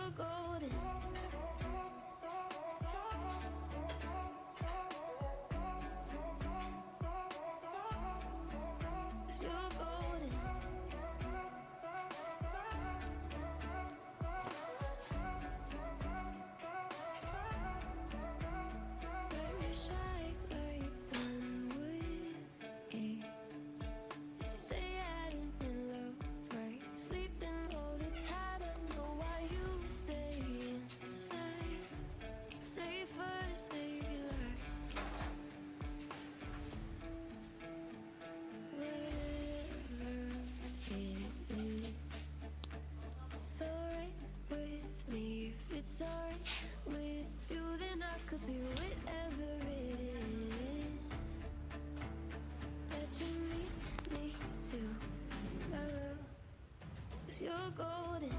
you're golden. 'Cause you're golden. Wish I could run with me. If they hadn't been love, right? Sleeping all the time, I know why you stay inside. Safer to save your life. Whatever it is, it's alright with me. If it's alright with you, then I could be whatever it is that you need me to. I will, 'cause you're golden.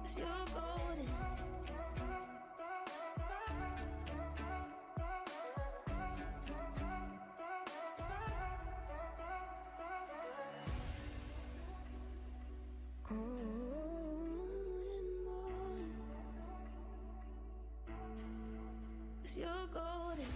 'Cause you're golden. Golden morning. 'Cause you're golden.